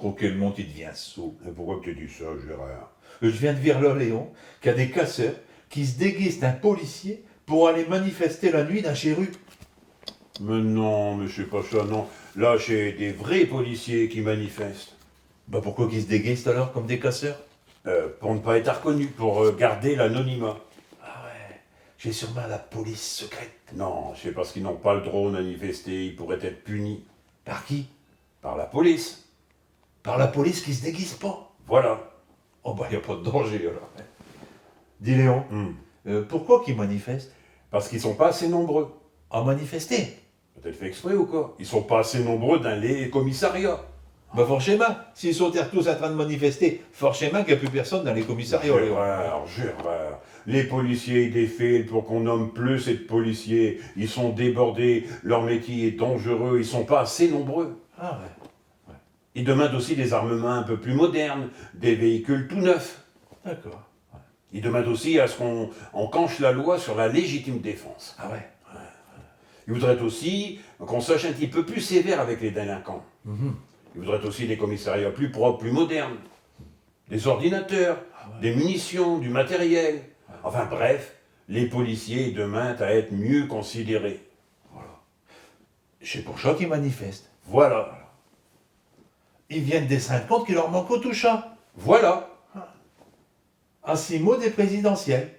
croquer le monde, il devient sot. Et pourquoi tu dis ça, Gérard? Je viens de dire là, Léon, qu'il y a des casseurs qui se déguisent d'un policier pour aller manifester la nuit d'un chez rue. Mais non, mais c'est pas ça, non. Là, c'est des vrais policiers qui manifestent. Bah pourquoi qu'ils se déguisent alors comme des casseurs? Pour ne pas être reconnus, pour garder l'anonymat. Ah ouais, j'ai sûrement la police secrète. Non, c'est parce qu'ils n'ont pas le droit de manifester, ils pourraient être punis. Par qui? Par la police. Par la police qui se déguise pas. Voilà. Oh bah y a pas de danger alors. Dis Léon, pourquoi qu'ils manifestent? Parce qu'ils sont pas assez nombreux. À manifester? Peut-être fait exprès ou quoi? Ils sont pas assez nombreux dans les commissariats. Bah forcément, s'ils sont tous en train de manifester, forcément qu'il n'y a plus personne dans les commissariats. Léon. Gérard, les policiers ils défilent pour qu'on nomme plus ces policiers. Ils sont débordés, leur métier est dangereux, ils sont pas assez nombreux. Ah ouais, Ils demandent aussi des armements un peu plus modernes, des véhicules tout neufs. d'accord. Ils demandent aussi à ce qu'on canche la loi sur la légitime défense. Ah ouais. Ils voudraient aussi qu'on sache un petit peu plus sévère avec les délinquants. Ils voudraient aussi des commissariats plus propres, plus modernes. Des ordinateurs, des munitions, du matériel. Enfin bref, les policiers demandent à être mieux considérés. C'est pour ça qu'ils manifestent. Voilà, Ils viennent des 50 qui leur manquent au toucha. voilà. À 6 mots des présidentielles.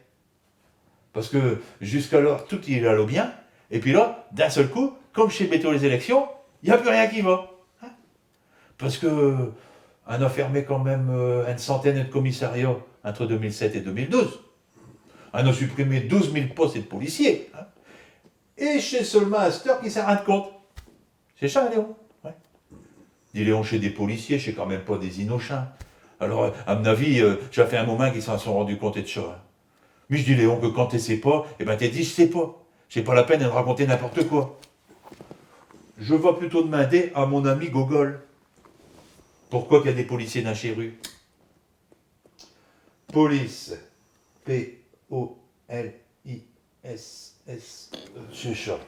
Parce que jusqu'alors, tout il allait bien. Et puis là, d'un seul coup, comme chez Béto les élections, il n'y a plus rien qui va. Hein. Parce que on a fermé quand même une centaine de commissariats entre 2007 et 2012. On a supprimé 12 000 postes de policiers. Hein. Et chez seulement à cette heure qui s'en rendent compte. C'est ça, Léon. Ouais. Dis Léon, chez des policiers, chez quand même pas des innocents. Alors, à mon avis, ça fait un moment qu'ils s'en sont rendus compte de ça. Hein. Mais je dis Léon que quand tu sais pas, eh ben t'es dit je sais pas. C'est pas la peine de raconter n'importe quoi. Je vais plutôt demander à mon ami Gogol. Pourquoi qu'il y a des policiers dans chez rue? Police. P-O-L-I-S-S-E. C'est ça.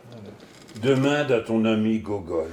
Demande à ton ami Gogol.